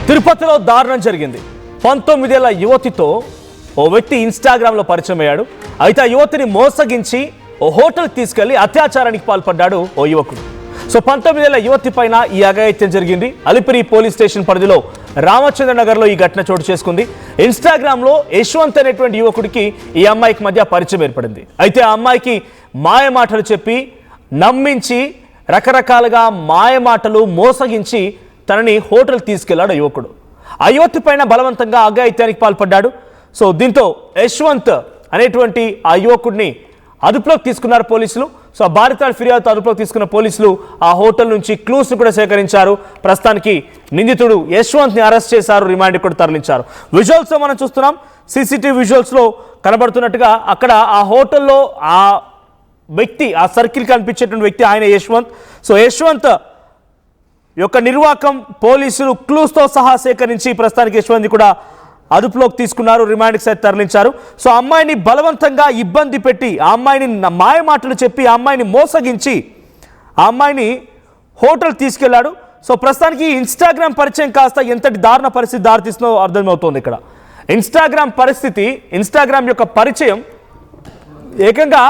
తిరుపతిలో దారుణం జరిగింది. 19 ఏళ్ల యువతితో ఓ వ్యక్తి ఇన్స్టాగ్రామ్లో పరిచయం అయ్యాడు. అయితే ఆ యువతిని మోసగించి ఓ హోటల్కి తీసుకెళ్లి అత్యాచారానికి పాల్పడ్డాడు ఓ యువకుడు. 19 ఏళ్ల యువతి పైన ఈ అఘాయిత్యం జరిగింది. అలిపిరి పోలీస్ స్టేషన్ పరిధిలో రామచంద్ర నగర్లో ఈ ఘటన చోటు చేసుకుంది. ఇన్స్టాగ్రామ్లో యశ్వంత్ అనేటువంటి యువకుడికి ఈ అమ్మాయికి మధ్య పరిచయం ఏర్పడింది. అయితే ఆ అమ్మాయికి మాయ మాటలు చెప్పి నమ్మించి రకరకాలుగా మాయ మాటలు మోసగించి తనని హోటల్ తీసుకెళ్లాడు యువకుడు. ఆ యువతి పైన బలవంతంగా అఘాయిత్యానికి పాల్పడ్డాడు. దీంతో యశ్వంత్ అనేటువంటి ఆ యువకుడిని అదుపులోకి తీసుకున్నారు పోలీసులు. ఆ బాధితుల ఫిర్యాదుతో అదుపులోకి తీసుకున్న పోలీసులు ఆ హోటల్ నుంచి క్లూస్ కూడా సేకరించారు. ప్రస్తుతానికి నిందితుడు యశ్వంత్ ని అరెస్ట్ చేశారు, రిమాండ్ కూడా తరలించారు. విజువల్స్ మనం చూస్తున్నాం. సీసీటీవీ విజువల్స్ లో కనబడుతున్నట్టుగా అక్కడ ఆ హోటల్లో ఆ వ్యక్తి, ఆ సర్కిల్ కనిపించేటువంటి వ్యక్తి ఆయన యశ్వంత్. యశ్వంత్ యొక్క నిర్వాకం పోలీసులు క్లూస్తో సహా సేకరించి ప్రస్తుతానికి యశ్వంత్ కూడా అదుపులోకి తీసుకున్నారు, రిమాండ్కి సైతం తరలించారు. ఆ అమ్మాయిని బలవంతంగా ఇబ్బంది పెట్టి ఆ అమ్మాయిని మాయ మాటలు చెప్పి ఆ అమ్మాయిని మోసగించి ఆ అమ్మాయిని హోటల్ తీసుకెళ్లాడు. ప్రస్తుతానికి ఇన్స్టాగ్రామ్ పరిచయం కాస్త ఎంతటి దారుణ పరిస్థితి దారితీస్తుందో అర్థమవుతోంది. ఇక్కడ ఇన్స్టాగ్రామ్ యొక్క పరిచయం ఏకంగా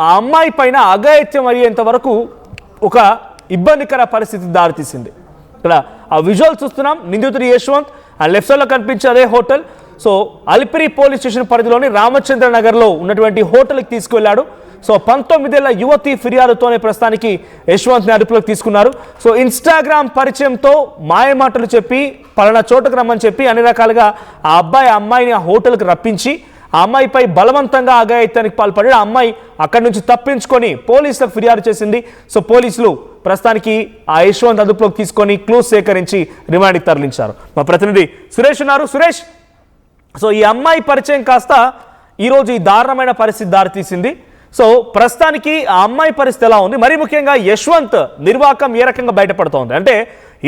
ఆ అమ్మాయి పైన అఘాయిత్యం అయ్యేంత వరకు ఒక ఇబ్బందికర పరిస్థితి దారితీసింది. ఇక్కడ ఆ విజువల్ చూస్తున్నాం. నిందితుడు యశ్వంత్ ఆ లెఫ్ట్ సైడ్లో కనిపించే అదే హోటల్. అలిపిరి పోలీస్ స్టేషన్ పరిధిలోని రామచంద్ర నగర్లో ఉన్నటువంటి హోటల్కి తీసుకువెళ్ళాడు. 19 ఏళ్ల యువతి ఫిర్యాదుతోనే ప్రస్తుతానికి యశ్వంత్ని అదుపులోకి తీసుకున్నారు. ఇన్స్టాగ్రామ్ పరిచయంతో మాయ మాటలు చెప్పి పలానా చోటుకు రమ్మని చెప్పి అన్ని రకాలుగా ఆ అమ్మాయిని ఆ హోటల్కి రప్పించి ఆ అమ్మాయిపై బలవంతంగా అఘాయిత్యానికి పాల్పడి ఆ అమ్మాయి అక్కడి నుంచి తప్పించుకొని పోలీసులకు ఫిర్యాదు చేసింది. పోలీసులు ప్రస్తుతానికి ఆ యశ్వంత్ అదుపులోకి తీసుకొని క్లూస్ సేకరించి రిమాండ్కి తరలించారు. మా ప్రతినిధి సురేష్ ఉన్నారు. సురేష్, ఈ అమ్మాయి పరిచయం కాస్త ఈరోజు ఈ దారుణమైన పరిస్థితి దారితీసింది. ప్రస్తుతానికి ఆ అమ్మాయి పరిస్థితి ఎలా ఉంది? మరీ ముఖ్యంగా యశ్వంత్ నిర్వాకం ఏ రకంగా బయటపడుతోంది? అంటే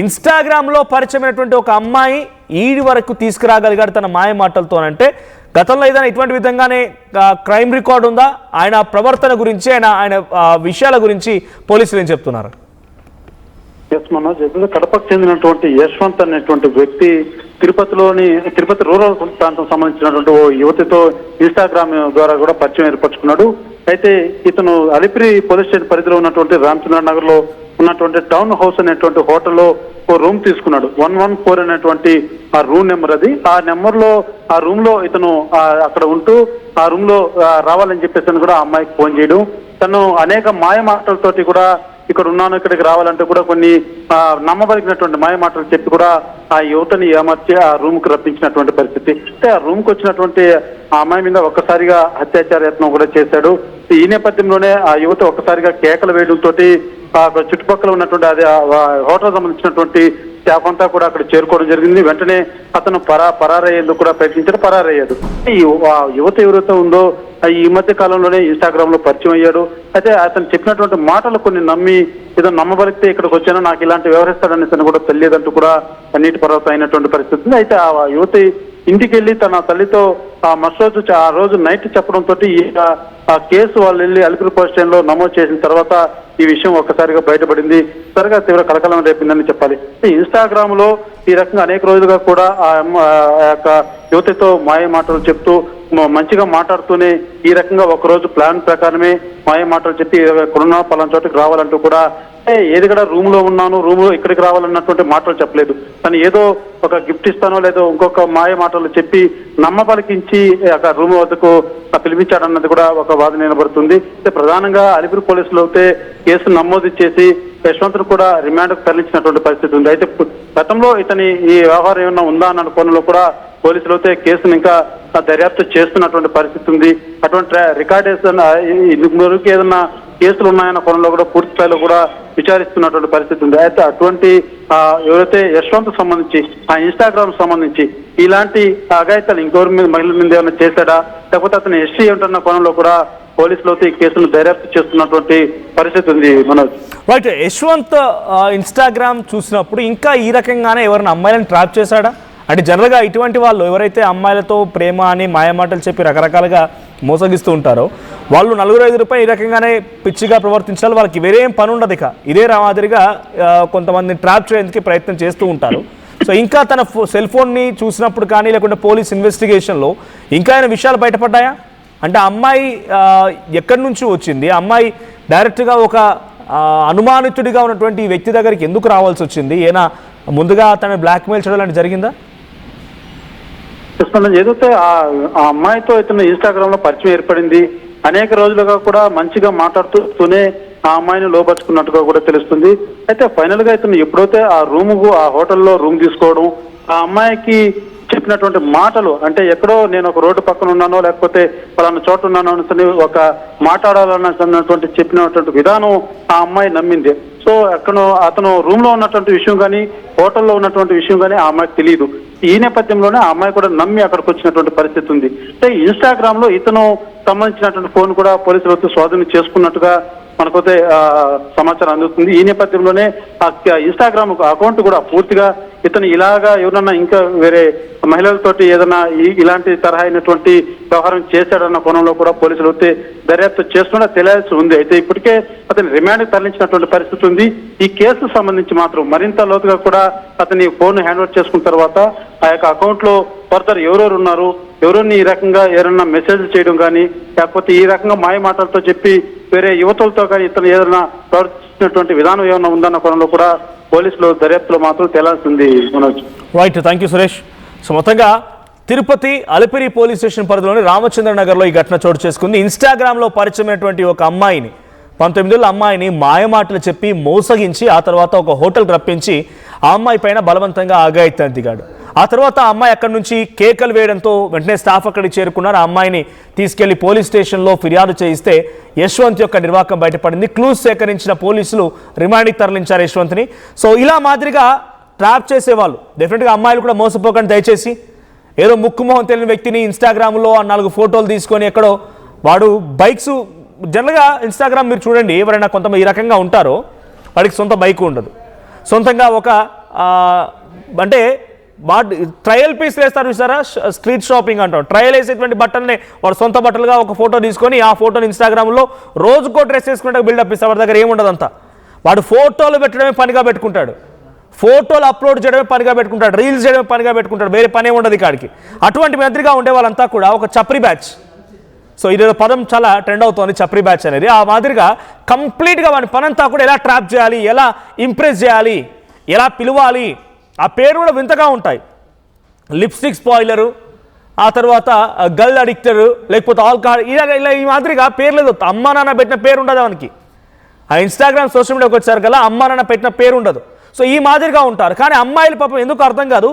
ఇన్స్టాగ్రామ్లో పరిచయమైనటువంటి ఒక అమ్మాయి ఈడి వరకు తీసుకురాగలిగాడు తన మాయ మాటలతో. అంటే గతంలో ఏదైనా ఇటువంటి విధంగానే క్రైమ్ రికార్డు ఉందా? ఆయన ప్రవర్తన గురించి, ఆయన విషయాల గురించి పోలీసులు ఏం చెప్తున్నారు? కడపకు చెందినటువంటి యశ్వంత్ అనేటువంటి వ్యక్తి తిరుపతి రూరల్ ప్రాంతం సంబంధించినటువంటి ఓ యువతితో ఇన్స్టాగ్రామ్ ద్వారా కూడా పరిచయం ఏర్పరచుకున్నాడు. అయితే ఇతను అలిపిరి పోలీస్ స్టేషన్ పరిధిలో ఉన్నటువంటి రామచంద్ర నగర్ లో ఉన్నటువంటి టౌన్ హౌస్ అనేటువంటి హోటల్లో ఓ రూమ్ తీసుకున్నాడు. 114 అనేటువంటి ఆ రూమ్ నెంబర్ అది. ఆ నెంబర్ లో ఆ రూమ్ లో ఇతను అక్కడ ఉంటూ ఆ రూమ్ లో రావాలని చెప్పేసి కూడా ఆ అమ్మాయికి ఫోన్ చేయడం, తను అనేక మాయ మాటలతోటి కూడా ఇక్కడ ఉన్నాను, ఇక్కడికి రావాలంటే కూడా కొన్ని నమ్మబలిగినటువంటి మాయ మాటలు చెప్పి కూడా ఆ యువతని ఏమర్చి ఆ రూమ్ కి రప్పించినటువంటి పరిస్థితి. అంటే ఆ రూమ్ కి వచ్చినటువంటి ఆ అమ్మాయి మీద ఒక్కసారిగా అత్యాచార యత్నం కూడా చేశాడు. ఈ నేపథ్యంలోనే ఆ యువత ఒక్కసారిగా కేకలు వేయడంతో చుట్టుపక్కల ఉన్నటువంటి అదే హోటల్ సంబంధించినటువంటి స్టాఫ్ అంతా కూడా అక్కడ చేరుకోవడం జరిగింది. వెంటనే అతను పరారయ్యేందుకు కూడా ప్రయత్నించాడు, పరారయ్యాడు. ఈ యువత ఎవరైతే ఉందో ఈ మధ్య కాలంలోనే ఇన్స్టాగ్రామ్ లో పరిచయం అయ్యాడు. అయితే అతను చెప్పినటువంటి మాటలు కొన్ని నమ్మి ఏదో నమ్మబలిస్తే ఇక్కడికి వచ్చానో నాకు ఇలాంటి వ్యవహరిస్తాడని తను కూడా తెలియదంటూ కూడా కన్నీటి పర్వతం అయినటువంటి పరిస్థితి. అయితే ఆ యువతి ఇంటికి వెళ్ళి తన తల్లితో ఆ రోజు నైట్ చెప్పడంతో ఆ కేసు వాళ్ళు వెళ్ళి అలిపిరి పోలీస్ స్టేషన్ లో నమోదు చేసిన తర్వాత ఈ విషయం ఒక్కసారిగా బయటపడింది. త్వరగా తీవ్ర కలకలం రేపిందని చెప్పాలి. ఇన్స్టాగ్రామ్ లో ఈ రకంగా అనేక రోజులుగా కూడా ఆ యొక్క యువతితో మాయ మాటలు చెప్తూ మంచిగా మాట్లాడుతూనే ఈ రకంగా ఒకరోజు ప్లాన్ ప్రకారమే మాయ మాటలు చెప్పి కొరోనా పలానా చోటుకి రావాలంటూ కూడా ఏది కూడా రూమ్ లో ఉన్నాను, రూమ్ లో ఇక్కడికి రావాలన్నటువంటి మాటలు చెప్పలేదు. తను ఏదో ఒక గిఫ్ట్ ఇస్తానో లేదో ఇంకొక మాయ మాటలు చెప్పి నమ్మబలికించి అక్కడ రూమ్ వద్దకు పిలిపించాడన్నది కూడా ఒక వాదన నిలబడుతుంది. ప్రధానంగా అలిపిరి పోలీసులు అయితే కేసు నమోదు చేసి యశ్వంత్ను కూడా రిమాండ్కు తరలించినటువంటి పరిస్థితి ఉంది. అయితే గతంలో ఇతని ఈ వ్యవహారం ఏమన్నా ఉందా అన్న కోణంలో కూడా పోలీసులు అయితే కేసును ఇంకా దర్యాప్తు చేస్తున్నటువంటి పరిస్థితి ఉంది. అటువంటి రికార్డేషన్ మరొక ఏదన్నా కేసులు ఉన్నాయన్న కోణంలో కూడా పూర్తి స్థాయిలో కూడా విచారిస్తున్నటువంటి పరిస్థితి ఉంది. అయితే అటువంటి ఎవరైతే యశ్వంత్ సంబంధించి ఆ ఇన్స్టాగ్రామ్ సంబంధించి ఇలాంటి అఘాయితాలు ఇంకెవరి మీద మహిళల మీద ఏమైనా చేశాడా, లేకపోతే అతను హిస్టరీ ఏమిటన్న కోణంలో కూడా పోలీసులు ఈ కేసును దర్యాప్తు చేస్తున్నటువంటి పరిస్థితి ఉంది. మనోజ్, రైట్. యశ్వంత్ ఇన్స్టాగ్రామ్ చూసినప్పుడు ఇంకా ఈ రకంగానే ఎవరైనా అమ్మాయిలను ట్రాప్ చేశాడా? అంటే జనరల్గా ఇటువంటి వాళ్ళు ఎవరైతే అమ్మాయిలతో ప్రేమ అని మాయమాటలు చెప్పి రకరకాలుగా మోసగిస్తూ ఉంటారో వాళ్ళు 4-5 రూపాయలు ఈ రకంగానే పిచ్చిగా ప్రవర్తించాలి. వాళ్ళకి వేరే ఏం పని ఉండదు. ఇక ఇదే మాదిరిగా కొంతమందిని ట్రాప్ చేయడానికి ప్రయత్నం చేస్తూ ఉంటారు. సో ఇంకా తన సెల్ ఫోన్ని చూసినప్పుడు కానీ లేకుంటే పోలీస్ ఇన్వెస్టిగేషన్లో ఇంకా ఆయన విషయాలు బయటపడ్డాయా? అంటే అమ్మాయి ఎక్కడి నుంచి వచ్చింది, అమ్మాయి డైరెక్ట్గా ఒక అనుమానితుడిగా ఉన్నటువంటి ఈ వ్యక్తి దగ్గరికి ఎందుకు రావాల్సి వచ్చింది, ఏనా ముందుగా తన బ్లాక్మెయిల్ చేయడం లాంటి జరిగిందా? ఏదైతే ఆ అమ్మాయితో ఇతను ఇన్స్టాగ్రామ్ లో పరిచయం ఏర్పడింది, అనేక రోజులుగా కూడా మంచిగా మాట్లాడుతూనే ఆ అమ్మాయిని లోపరుచుకున్నట్టుగా కూడా తెలుస్తుంది. అయితే ఫైనల్ గా ఇతను ఎప్పుడైతే ఆ హోటల్లో రూమ్ తీసుకోవడం, ఆ అమ్మాయికి చెప్పినటువంటి మాటలు, అంటే ఎక్కడో నేను ఒక రోడ్డు పక్కన ఉన్నానో లేకపోతే పలానా చోట ఉన్నానో అని ఒక మాట్లాడాలన్నటువంటి చెప్పినటువంటి విధానం ఆ అమ్మాయి నమ్మింది. సో అతను రూమ్ లో ఉన్నటువంటి విషయం కానీ హోటల్లో ఉన్నటువంటి విషయం కానీ ఆ అమ్మాయికి తెలియదు. ఈ నేపథ్యంలోనే ఆ అమ్మాయి కూడా నమ్మి అక్కడికి వచ్చినటువంటి పరిస్థితి ఉంది. అంటే ఇన్స్టాగ్రామ్ లో ఇతను సంబంధించినటువంటి ఫోన్ కూడా పోలీసులు వచ్చి స్వాధీనం చేసుకున్నట్టుగా మనకైతే సమాచారం అందుతుంది. ఈ నేపథ్యంలోనే ఆ ఇన్స్టాగ్రామ్ అకౌంట్ కూడా పూర్తిగా ఇతను ఇలాగా ఎవరన్నా ఇంకా వేరే మహిళలతోటి ఏదైనా ఇలాంటి తరహా అయినటువంటి వ్యవహారం చేశాడన్న కోణంలో కూడా పోలీసులు వచ్చి దర్యాప్తు చేస్తున్నా తెలియాల్సి ఉంది. అయితే ఇప్పటికే అతని రిమాండ్ తరలించినటువంటి పరిస్థితి ఉంది. ఈ కేసుకు సంబంధించి మాత్రం మరింత లోతుగా కూడా అతని ఫోన్ హ్యాండ్ ఓవర్ చేసుకున్న తర్వాత ఆ యొక్క అకౌంట్ లో ఫర్దర్ ఎవరెవరు ఉన్నారు, ఎవరిని ఈ రకంగా ఏదన్నా మెసేజ్ చేయడం కానీ లేకపోతే ఈ రకంగా మాయ మాటలతో చెప్పి వేరే యువతులతో కానీ ఇతను ఏదైనా ప్రవర్తించినటువంటి విధానం ఏమైనా ఉందన్న కోణంలో కూడా పోలీసులు దర్యాప్తులో మాత్రం తేలాల్సింది. Manoj. Right, thank you Suresh. So మొత్తంగా తిరుపతి అలిపిరి పోలీస్ స్టేషన్ పరిధిలోని రామచంద్ర నగర్లో ఈ ఘటన చోటు చేసుకుంది. ఇన్స్టాగ్రామ్లో పరిచయమైనటువంటి ఒక అమ్మాయిని, 19 ఏళ్ల అమ్మాయిని మాయమాటలు చెప్పి మోసగించి ఆ తర్వాత ఒక హోటల్ రప్పించి ఆ అమ్మాయి పైన బలవంతంగా అఘాయిత్యానికి దిగాడు. ఆ తర్వాత ఆ అమ్మాయి అక్కడి నుంచి కేకలు వేయడంతో వెంటనే స్టాఫ్ అక్కడికి చేరుకున్నారు. ఆ అమ్మాయిని తీసుకెళ్లి పోలీస్ స్టేషన్లో ఫిర్యాదు చేయిస్తే యశ్వంత్ యొక్క నిర్వాకం బయటపడింది. క్లూస్ సేకరించిన పోలీసులు రిమాండ్కి తరలించారు యశ్వంత్ని. సో ఇలా మాదిరిగా ట్రాప్ చేసేవాళ్ళు డెఫినెట్గా అమ్మాయిలు కూడా మోసపోకండి దయచేసి. ఏదో ముక్కుమోహం తెలియని వ్యక్తిని ఇన్స్టాగ్రామ్లో 4 ఫోటోలు తీసుకొని ఎక్కడో వాడు బైక్స్, జనరల్గా ఇన్స్టాగ్రామ్ మీరు చూడండి, ఎవరైనా కొంతమంది ఈ రకంగా ఉంటారో వాడికి సొంత బైక్ ఉండదు, సొంతంగా ఒక అంటే ట్రయల్ పీస్లు వేస్తారు చూసారా, స్ట్రీట్ షాపింగ్ అంటాం, ట్రయల్ వేసేటువంటి బట్టల్ని వాడు సొంత బట్టలుగా ఒక ఫోటో తీసుకొని ఆ ఫోటోని ఇన్స్టాగ్రామ్లో రోజుకో డ్రెస్ వేసుకుంటే బిల్డప్ ఇస్తాడు. వాడి దగ్గర ఏముండదంతా, వాడు ఫోటోలు పెట్టడమే పనిగా పెట్టుకుంటాడు, ఫోటోలు అప్లోడ్ చేయడమే పనిగా పెట్టుకుంటాడు, రీల్స్ చేయడమే పనిగా పెట్టుకుంటాడు, వేరే పనే ఉండదు కాడికి. అటువంటి మాదిరిగా ఉండే వాళ్ళంతా కూడా ఒక చప్రి బ్యాచ్. సో ఇదేదో పదం చాలా ట్రెండ్ అవుతుంది, చప్రి బ్యాచ్ అనేది. ఆ మాదిరిగా కంప్లీట్గా వాడి పనంతా కూడా ఎలా ట్రాప్ చేయాలి, ఎలా ఇంప్రెస్ చేయాలి, ఎలా పిలవాలి, ఆ పేరు కూడా వింతగా ఉంటాయి. లిప్స్టిక్ స్పాయిలరు, ఆ తర్వాత గర్ల్ అడిక్టరు, లేకపోతే ఆల్కహాల్, ఇలా ఈ మాదిరిగా పేర్లేదు. అమ్మా నాన్న పెట్టిన పేరు ఉండదు వానికి. ఆ ఇన్స్టాగ్రామ్ సోషల్ మీడియాకి వచ్చారు కదా, అమ్మా నాన్న పెట్టిన పేరు ఉండదు. సో ఈ మాదిరిగా ఉంటారు. కానీ అమ్మాయిల పాపం ఎందుకు అర్థం కాదు,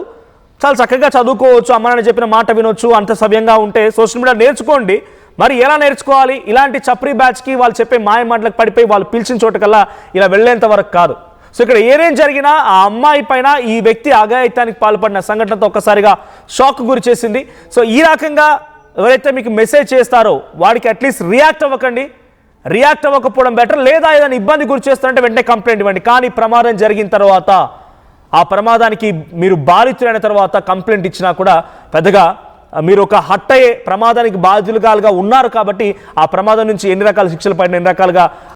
చాలా చక్కగా చదువుకోవచ్చు, అమ్మ నాన్న చెప్పిన మాట వినొచ్చు, అంత సవ్యంగా ఉంటే సోషల్ మీడియా నేర్చుకోండి. మరి ఎలా నేర్చుకోవాలి? ఇలాంటి చప్రీ బ్యాచ్కి వాళ్ళు చెప్పే మాయ మాటలకు పడిపోయి వాళ్ళు పిలిచిన చోటుకల్లా ఇలా వెళ్ళేంత వరకు కాదు. సో ఇక్కడ ఏదేం జరిగినా ఆ అమ్మాయి పైన ఈ వ్యక్తి అఘాయిత్యానికి పాల్పడిన సంఘటనతో ఒక్కసారిగా షాక్ గురి చేసింది. సో ఈ రకంగా ఎవరైతే మీకు మెసేజ్ చేస్తారో వాడికి అట్లీస్ట్ రియాక్ట్ అవ్వకండి. రియాక్ట్ అవ్వకపోవడం బెటర్. లేదా ఏదైనా ఇబ్బంది గురి చేస్తారంటే వెంటనే కంప్లైంట్ ఇవ్వండి. కానీ ప్రమాదం జరిగిన తర్వాత, ఆ ప్రమాదానికి మీరు బాధితులైన తర్వాత కంప్లైంట్ ఇచ్చినా కూడా పెద్దగా మీరు ఒక హట్ అయ్యే ప్రమాదానికి బాధ్యులుగా ఉన్నారు కాబట్టి ఆ ప్రమాదం నుంచి ఎన్ని రకాల శిక్షలు పడిన, ఎన్ని రకాలుగా